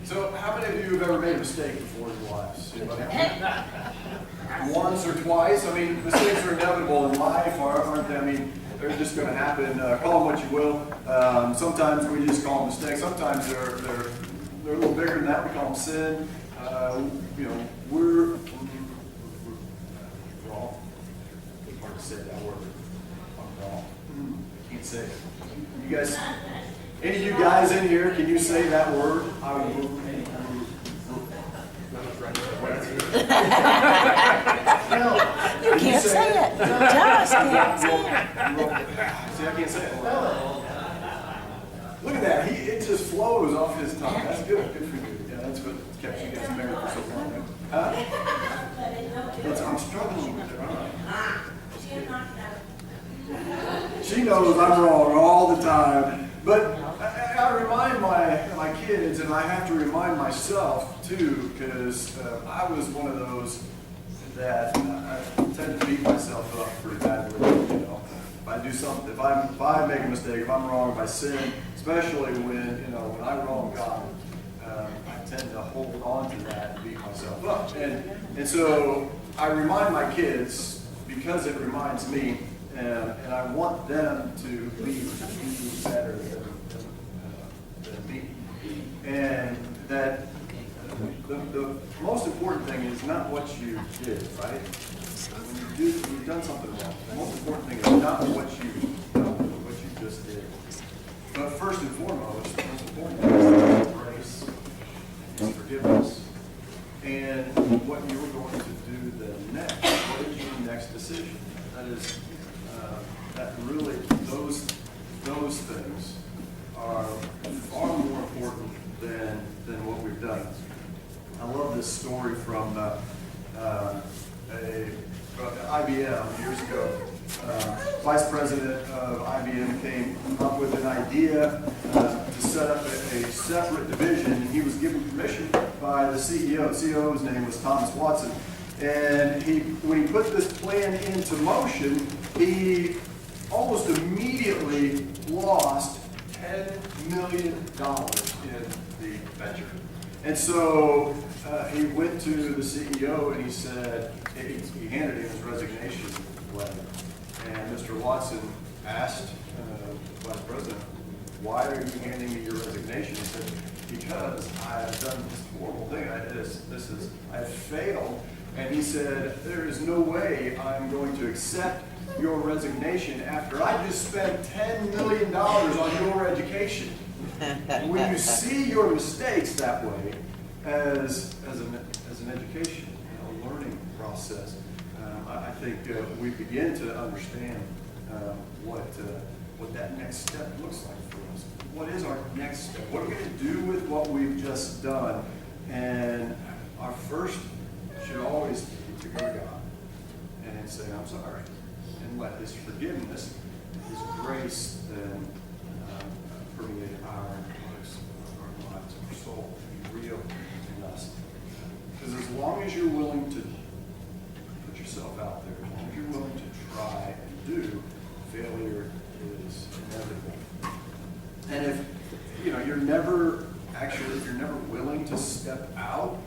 So, how many of you have ever made a mistake before in your lives? Anybody? Once or twice? I mean, mistakes are inevitable in life, aren't they? I mean, they're just going to happen. Call them what you will. Sometimes we just call them mistakes. Sometimes they're a little bigger than that. We call them sin. We're wrong. It's hard to say that word. I'm wrong. I can't say it. You guys, any of you guys in here, can you say that word? You can't say it. Just can't say it. See, I can't say it. Look at that. It just flows off his tongue. That's good. Good for you. Yeah, that's what kept you guys married for so long. I'm struggling with it. She knows I'm wrong all the time. But I remind my kids, and I have to remind myself too, because I was one of those that I tend to beat myself up pretty badly. If I do something, if I make a mistake, if I'm wrong, if I sin, especially when I wrong God, I tend to hold on to that and beat myself up. And so I remind my kids because it reminds me, and I want them to be better than me. And that the most important thing is not what you did, right? When you've done something wrong, the most important thing is not what you've done, but what you just did. But first and foremost, the most important thing is grace, is forgiveness, and what you're going to do the next. What is your next decision? That is, that really, those things are far more important than what we've done. I love this story from IBM years ago. Vice president of IBM came up with an idea to set up a separate division, and he was given permission by the CEO. The CEO's name was Thomas Watson. And when he put this plan into motion, he almost immediately lost $10 million in the venture. And so he went to the CEO and he said, he handed him his resignation letter. And Mr. Watson asked the vice president, why are you handing me your resignation? He said, because I have done this horrible thing. I have failed. And he said, there is no way I'm going to accept your resignation after I just spent $10 million on your education. When you see your mistakes that way, as an education, a learning process, I think we begin to understand what that next step looks like for us. What is our next step? What are we going to do with what we've just done? And our first should always be to go to God and say, I'm sorry, and let His forgiveness, His grace, then permeate our lives, our soul, be real in us. Because as long as you're willing to put yourself out there, as long as you're willing to try and do, failure is inevitable. And if you're never willing to step out,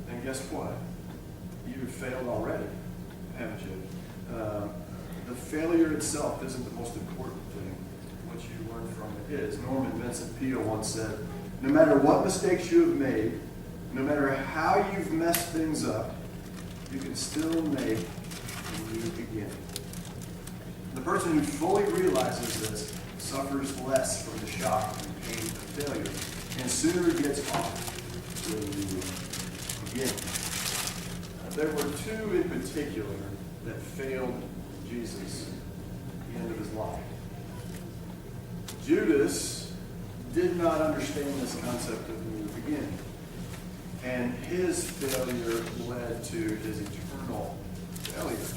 then guess what? You've failed already, haven't you? The failure itself isn't the most important thing. What you learn from it is. Norman Vincent Peale once said, no matter what mistakes you have made, no matter how you've messed things up, you can still make a new beginning. The person who fully realizes this suffers less from the shock and pain of failure, and sooner gets off to a new beginning. There were two in particular that failed Jesus at the end of his life. Judas did not understand this concept of new beginning. And his failure led to his eternal failure.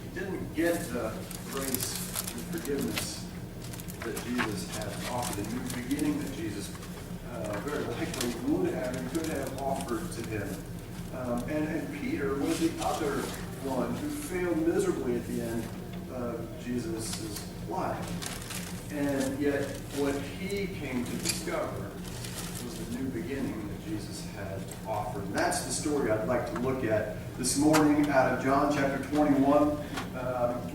He didn't get the grace and forgiveness that Jesus had offered, a new beginning that Jesus very likely would have and could have offered to him. And Peter was the other one who failed miserably at the end of Jesus' life. And yet, what he came to discover was the new beginning that Jesus had to offer. And that's the story I'd like to look at this morning out of John chapter 21,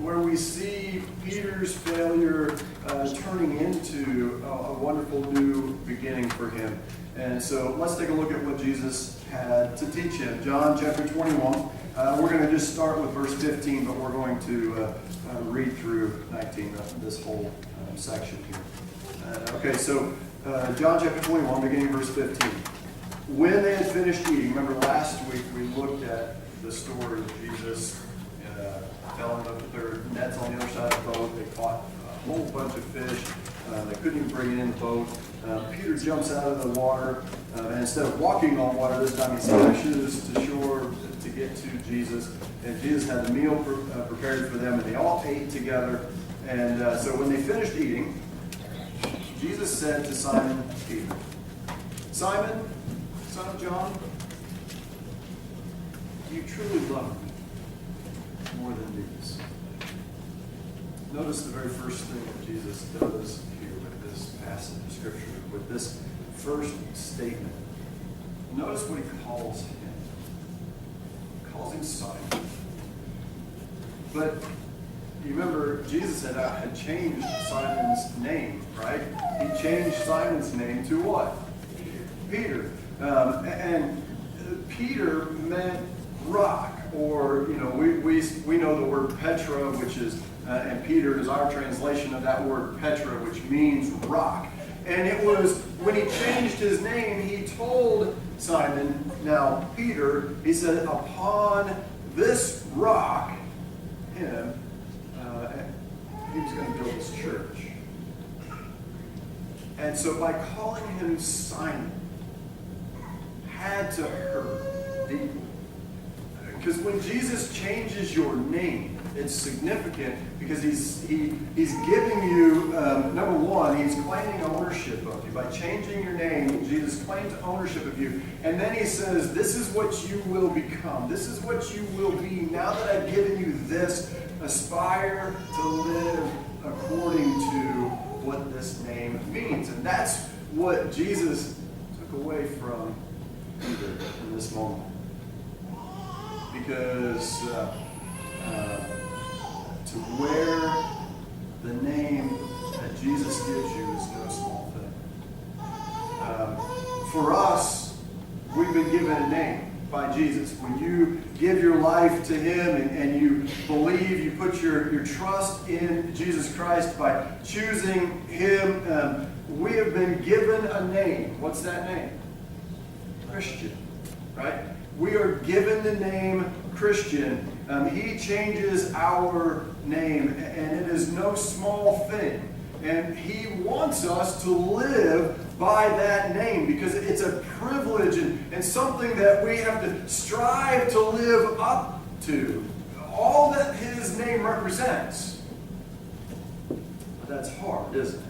where we see Peter's failure turning into a wonderful new beginning for him. And so let's take a look at what Jesus had to teach him. John chapter 21. We're going to just start with verse 15, but we're going to read through 19, this whole section here. Okay, so John chapter 21, beginning verse 15. When they had finished eating, remember last week we looked at the story of Jesus telling them that their nets on the other side of the boat. They caught a whole bunch of fish. They couldn't even bring it in the boat. Peter jumps out of the water, and instead of walking on water this time, he splashes to shore to get to Jesus. And Jesus had the meal prepared for them, and they all ate together. And so when they finished eating, Jesus said to Simon Peter, "Simon, son of John, do you truly love me more than these?" Notice the very first thing that Jesus does here with this passage of Scripture, with this first statement. Notice what he calls him. He calls him Simon. But you remember, Jesus had changed Simon's name, right? He changed Simon's name to what? Peter. And Peter meant rock, or, we know the word Petra, which is, and Peter is our translation of that word Petra, which means rock. And it was when he changed his name, he told Simon, now Peter, he said, upon this rock, him, he was going to build his church. And so by calling him Simon, had to hurt deeply. Because when Jesus changes your name, it's significant because he's giving you, number one, he's claiming ownership of you. By changing your name, Jesus claims ownership of you. And then he says, this is what you will become. This is what you will be. Now that I've given you this, aspire to live according to what this name means. And that's what Jesus took away from Peter in this moment. Because to wear the name that Jesus gives you is no small thing. For us, we've been given a name by Jesus. When you give your life to him and you believe, you put your trust in Jesus Christ by choosing him, we have been given a name. What's that name? Christian, right? We are given the name Christian. He changes our name, and it is no small thing. And he wants us to live by that name because it's a privilege and something that we have to strive to live up to. All that his name represents. But that's hard, isn't it?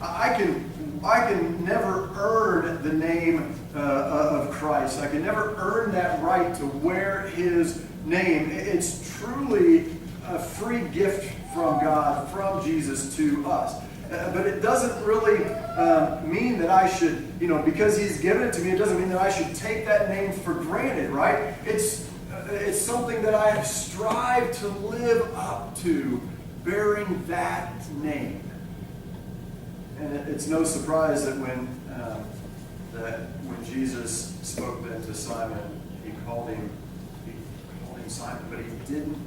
I can never earn the name of Christ. I can never earn that right to wear his name. It's truly a free gift from God, from Jesus to us. But it doesn't really mean that I should, because he's given it to me, it doesn't mean that I should take that name for granted, right? It's something that I have strived to live up to, bearing that name. And it's no surprise that when Jesus spoke then to Simon, he called him Simon, but he didn't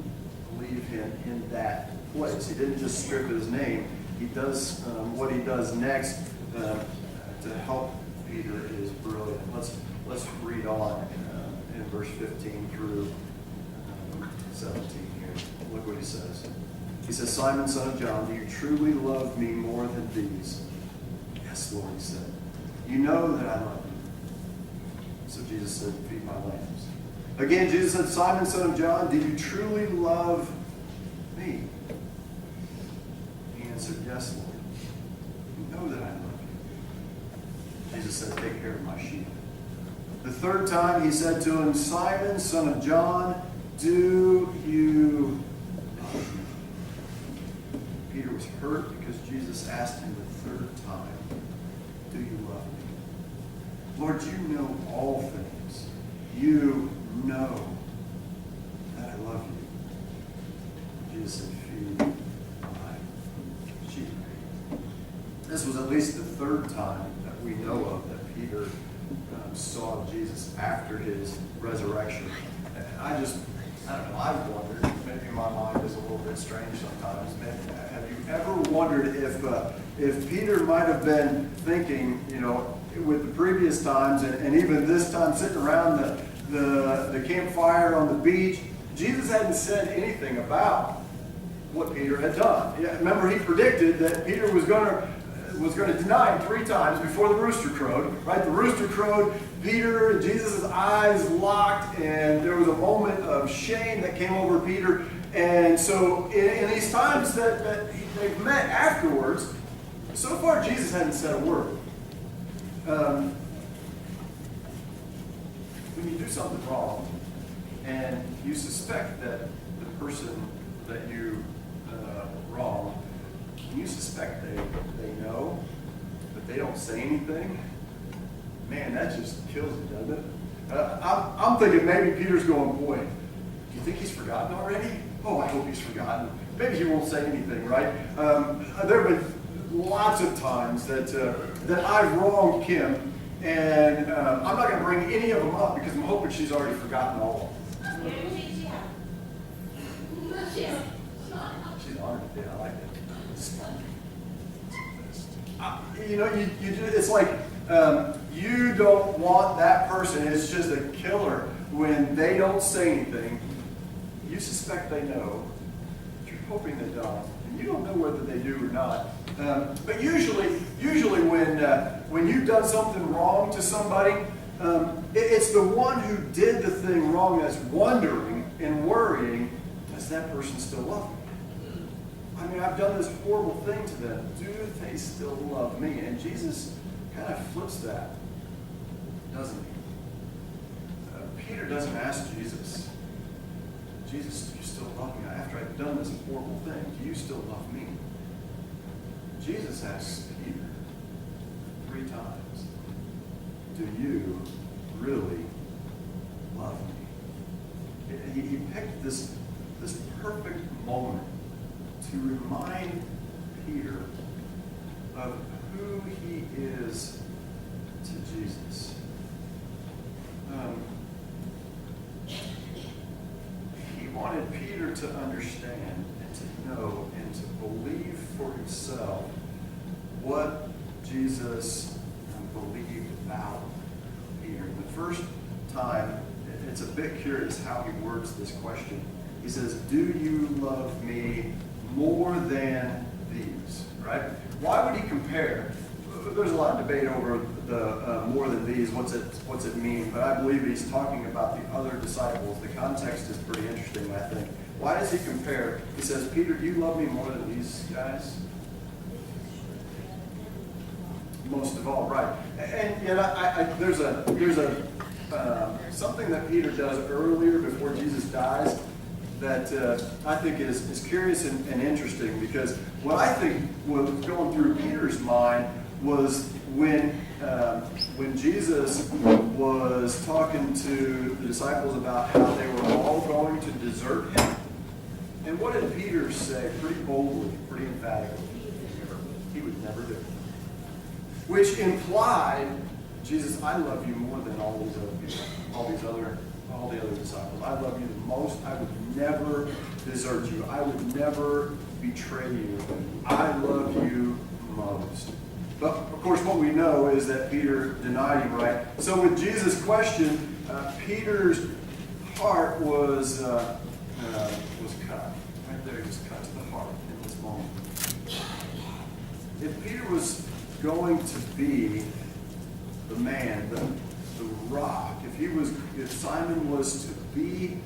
leave him in that place. He didn't just strip his name. He does what he does next to help Peter is brilliant. Let's read on in verse 15 through 17 here. Look what he says. He says, Simon, son of John, do you truly love me more than these? Yes, Lord, he said. You know that I love you. So Jesus said, feed my lambs. Again, Jesus said, Simon, son of John, do you truly love me? He answered, yes, Lord. You know that I love you. Jesus said, take care of my sheep. The third time he said to him, Simon, son of John, do you love me? Peter was hurt because Jesus asked him the third time, do you love me? Lord, you know all things. You know that I love you. Jesus said, feed my sheep. This was at least the third time that we know of that Peter saw Jesus after his resurrection. And I don't know, I've wondered, maybe my mind is a little bit strange sometimes. Have you ever wondered if Peter might have been thinking, with the previous times and even this time sitting around the campfire on the beach, Jesus hadn't said anything about what Peter had done. Remember, he predicted that Peter was going to deny him 3 times before the rooster crowed. Right? The rooster crowed, Peter and Jesus' eyes locked, and there was a moment of shame that came over Peter. And so in these times that they've met afterwards, so far Jesus hadn't said a word. When you do something wrong and you suspect that the person that you wrong, you suspect they know, but they don't say anything, man, that just kills it, doesn't it? I'm thinking maybe Peter's going, boy, do you think he's forgotten already? Oh, I hope he's forgotten. Maybe he won't say anything, right? There have been lots of times that I've wronged Kim, and I'm not going to bring any of them up because I'm hoping she's already forgotten all of them. She's honored. Yeah, I like it. It's like you don't want that person. It's just a killer when they don't say anything. You suspect they know, but you're hoping they don't, and you don't know whether they do or not. But usually when you've done something wrong to somebody, it's the one who did the thing wrong that's wondering and worrying, does that person still love me? I mean, I've done this horrible thing to them. Do they still love me? And Jesus kind of flips that, doesn't he? Peter doesn't ask Jesus, Jesus, do you still love me? After I've done this horrible thing, do you still love me? Jesus asks Peter 3 times, do you really love me? He picked this perfect moment to remind Peter of who he is to Jesus. He wanted Peter to understand and to know and to believe for himself what Jesus believed about Peter. The first time, it's a bit curious how he words this question. He says, do you love me more than these? Right? Why would he compare? There's a lot of debate over the more than these. What's it mean? But I believe he's talking about the other disciples. The context is pretty interesting, I think. Why does he compare? He says, Peter, do you love me more than these guys? Most of all, right? And yet, there's something that Peter does earlier before Jesus dies that I think is curious and interesting, because what I think was going through Peter's mind was when Jesus was talking to the disciples about how they were all going to desert him. And what did Peter say pretty boldly, pretty emphatically? He would never do it. Which implied, Jesus, I love you more than all these other people, all the other disciples. I love you the most. I would never desert you. I would never betray you. I love you most. But of course, what we know is that Peter denied him, right? So with Jesus' question, Peter's heart was cut. Right there, just cut to the heart in this moment. If Peter was going to be the man, the rock, if Simon was to be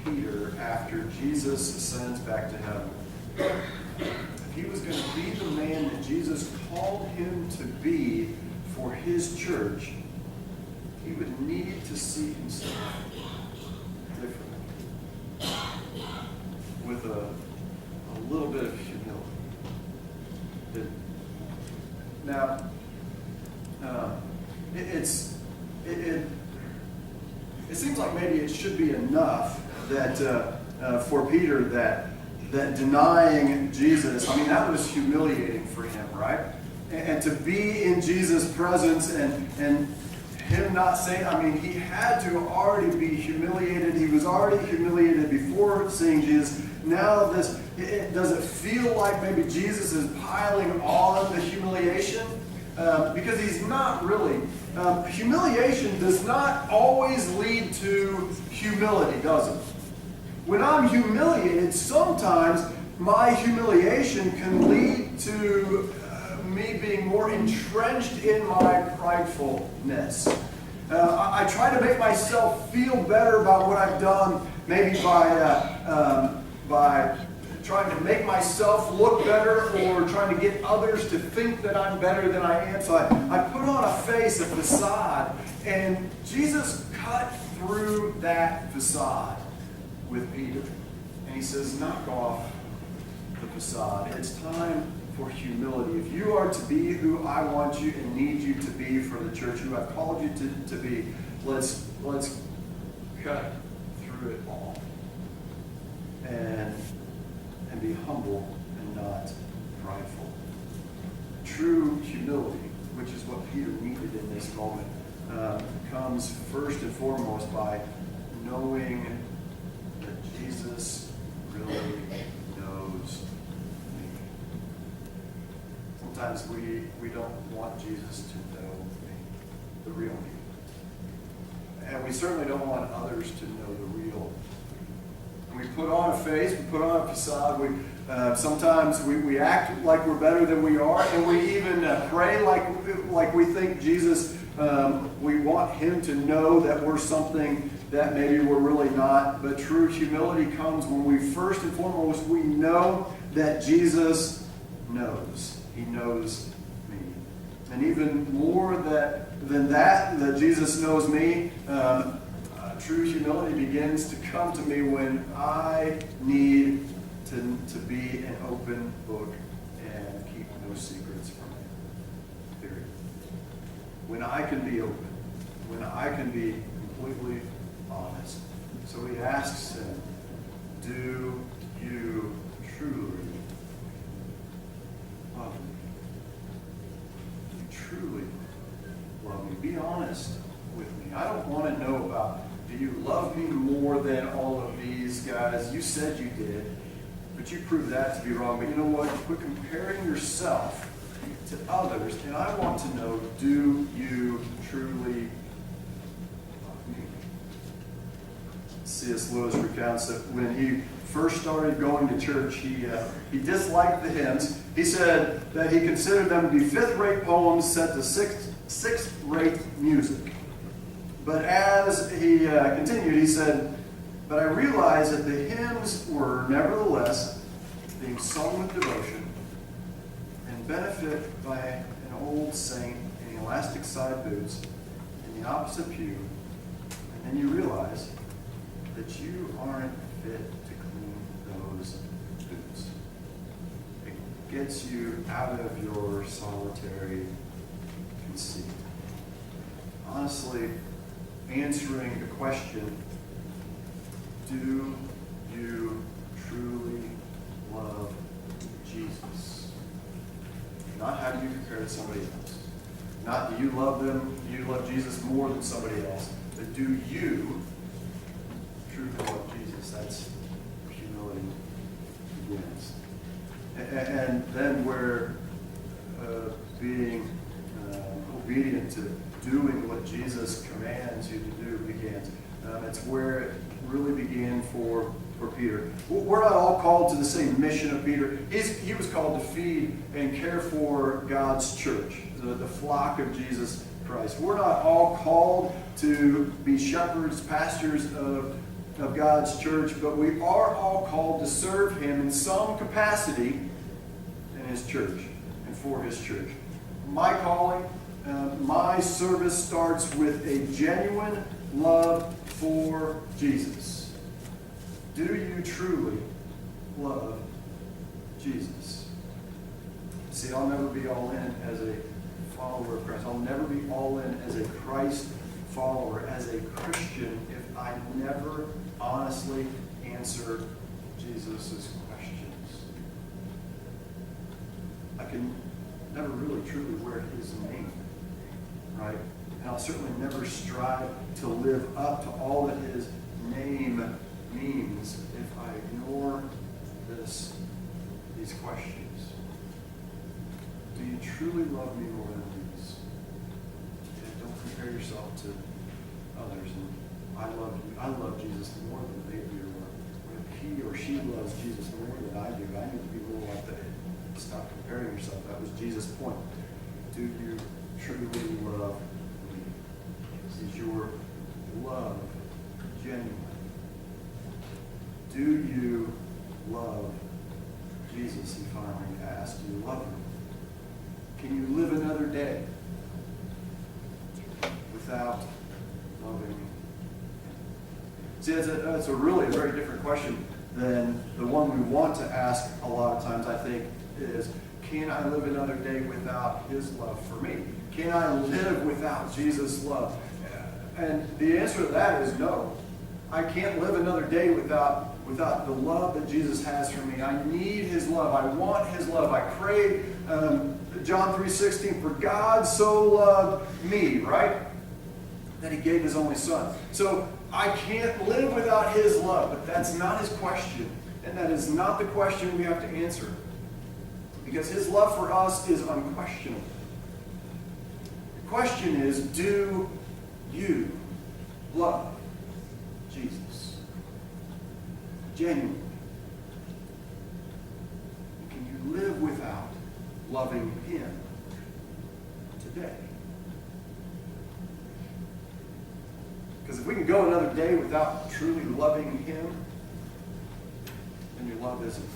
Peter after Jesus ascends back to heaven, if he was going to be the man that Jesus called him to be for his church, he would need to see himself differently, with a little bit of humility. Now, it seems like maybe it should be enough that for Peter that denying Jesus, I mean, that was humiliating for him, right? And to be in Jesus' presence and him not saying, I mean, he had to already be humiliated. He was already humiliated before seeing Jesus. Now does it feel like maybe Jesus is piling on the humiliation? Because he's not really. Humiliation does not always lead to humility, does it? When I'm humiliated, sometimes my humiliation can lead to me being more entrenched in my pridefulness. I try to make myself feel better about what I've done, maybe by trying to make myself look better or trying to get others to think that I'm better than I am. So I put on a face, a facade, and Jesus cut through that facade with Peter. And he says, knock off the facade. It's time for humility. If you are to be who I want you and need you to be for the church, who I've called you to be, let's cut through it all. And be humble and not prideful. True humility, which is what Peter needed in this moment, comes first and foremost by knowing that Jesus really knows me. Sometimes we don't want Jesus to know me, the real me. And we certainly don't want others to know the real. We put on a face, we put on a facade, sometimes we act like we're better than we are, and we even pray like we think Jesus, we want him to know that we're something that maybe we're really not. But true humility comes when we first and foremost, we know that Jesus knows. He knows me. And even more than that Jesus knows me, true humility begins to come to me when I need to be an open book and keep no secrets from him. Period. When I can be open, when I can be completely honest. So he asks him, do you truly love me? Do you truly love me? Be honest with me. I don't want to know about, do you love me more than all of these guys? You said you did, but you proved that to be wrong. But you know what? Quit comparing yourself to others, and I want to know, do you truly love me? C.S. Lewis recounts that when he first started going to church, he disliked the hymns. He said that he considered them to be fifth-rate poems set to sixth-rate music. But as he continued, he said, but I realized that the hymns were nevertheless being sung with devotion and benefit by an old saint in elastic side boots in the opposite pew. And then you realize that you aren't fit to clean those boots. It gets you out of your solitary conceit. Honestly, answering the question, do you truly love Jesus? Not how do you compare to somebody else. Not do you love them, do you love Jesus more than somebody else, but do you truly love Jesus? That's where humility begins. And then where being obedient to doing what Jesus commands you to do begins. It's where it really began for Peter. We're not all called to the same mission of Peter. He was called to feed and care for God's church, the flock of Jesus Christ. We're not all called to be shepherds, pastors of God's church, but we are all called to serve him in some capacity in his church and for his church. My calling, my service starts with a genuine love for Jesus. Do you truly love Jesus? See, I'll never be all in as a follower of Christ. I'll never be all in as a Christ follower, as a Christian, if I never honestly answer Jesus' questions? I can never really truly wear his name, right? And I'll certainly never strive to live up to all that his name means if I ignore these questions. Do you truly love me more than these? And don't compare yourself to others. And I love Jesus more than they do. Or if he or she loves Jesus more than I do, I need to be more like that. Stop comparing yourself. That was Jesus' point. Do you truly love me? Is your love genuine? Do you love Jesus? He finally asked. Do you love him? Can you live another day without loving him? See, that's a really very different question than the one we want to ask a lot of times, I think, is, can I live another day without his love for me? Can I live without Jesus' love? And the answer to that is no. I can't live another day without the love that Jesus has for me. I need his love. I want his love. I crave John 3:16, for God so loved me, right? That he gave his only son. So I can't live without his love, but that's not his question. And that is not the question we have to answer. Because his love for us is unquestionable. The question is, do you love Jesus genuinely? Can you live without loving him today? Because if we can go another day without truly loving him, then your love isn't real.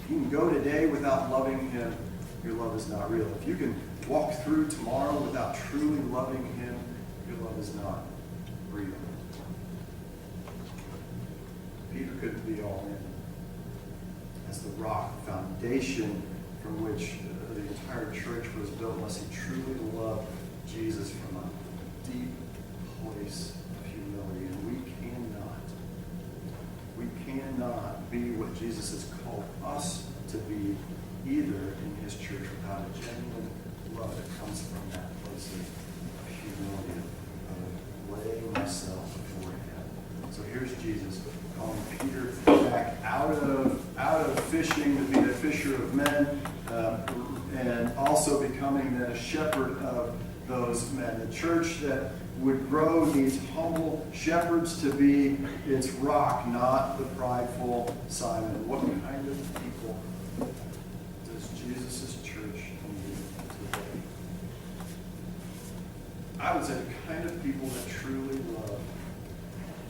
If you can go today without loving him, your love is not real. If you can walk through tomorrow without truly loving him, your love is not real. Peter couldn't be all in. As the rock foundation from which the entire church was built, unless he truly loved Jesus from a deep place of humility. And we cannot be what Jesus has called us to be either in his church without a genuine love that comes from that place of humility, of laying myself before him. So here's Jesus calling Peter back out of fishing to be a fisher of men, and also becoming then a shepherd of those men. The church that would grow needs humble shepherds to be its rock, not the prideful Simon. What kind of people does Jesus' church need today? I would say the kind of people that truly love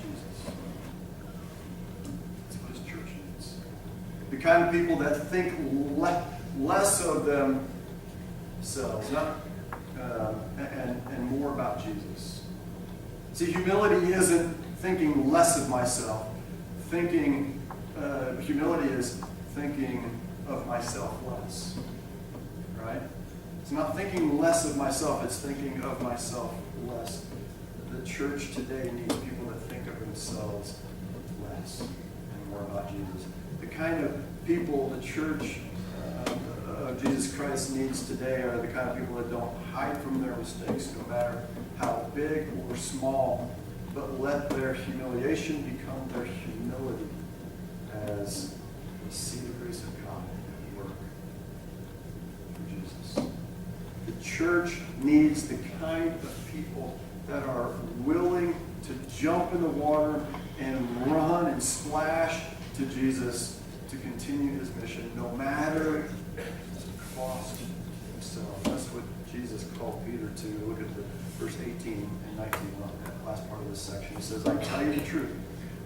Jesus. That's what his church needs. The kind of people that think less of themselves, and more about Jesus. See, humility isn't thinking less of myself. Humility is thinking of myself less. Right? It's not thinking less of myself, it's thinking of myself less. The church today needs people that think of themselves less and more about Jesus. The kind of people the church of Jesus Christ needs today are the kind of people that don't hide from their mistakes, no matter how big or small, but let their humiliation become their humility as we see the grace of God at work for Jesus. The church needs the kind of people that are willing to jump in the water and run and splash to Jesus to continue his mission, no matter the cost himself. That's what Jesus called Peter to. Look at the verse 18 and 19, that last part of this section. He says, I tell you the truth.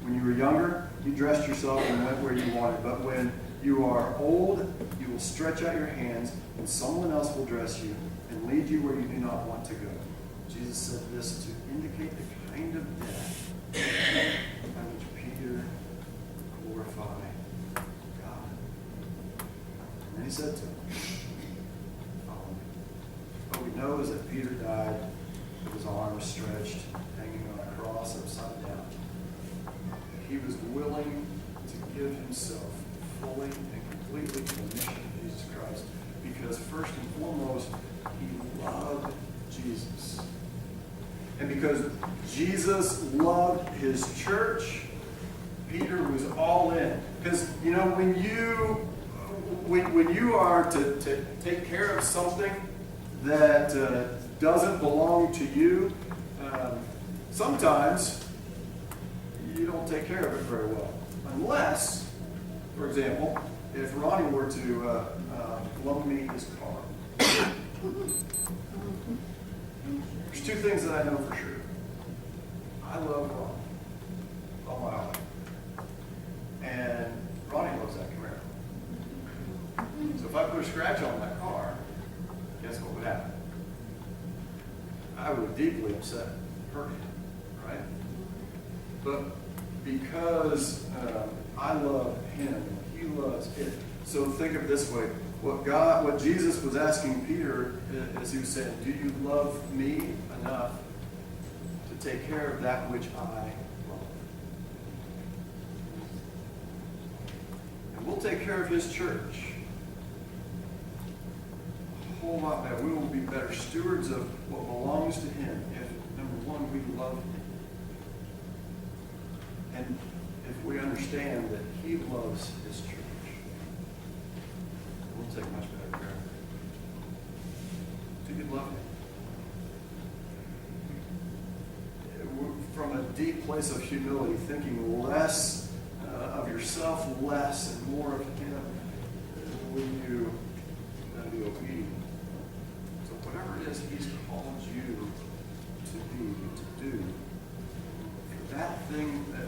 When you were younger, you dressed yourself and went where you wanted. But when you are old, you will stretch out your hands, and someone else will dress you and lead you where you do not want to go. Jesus said this to indicate the kind of death by which Peter glorified God. And then he said to him, follow me. What we know is that Peter died of his his arms stretched, hanging on a cross upside down. He was willing to give himself fully and completely to the mission of Jesus Christ because first and foremost, he loved Jesus. And because Jesus loved his church, Peter was all in. Because, you know, when you are to take care of something that doesn't belong to you, sometimes you don't take care of it very well. Unless, for example, if Ronnie were to loan me his car. There's two things that I know for sure. I love Ronnie. All my life. And Ronnie loves that Camaro. So if I put a scratch on that car, guess what would happen? I would deeply upset her, right? But because I love him, he loves it. So think of it this way. What Jesus was asking Peter is he was saying, do you love me enough to take care of that which I love? And we'll take care of his church a whole lot better. We will be better stewards of what belongs to him if, number one, we love him. And if we understand that he loves his church, we'll take much better care of it. Do you love him? From a deep place of humility, thinking less of yourself, less and more of him, when you be obedient. So whatever it is he's called you to be, to do, for that thing that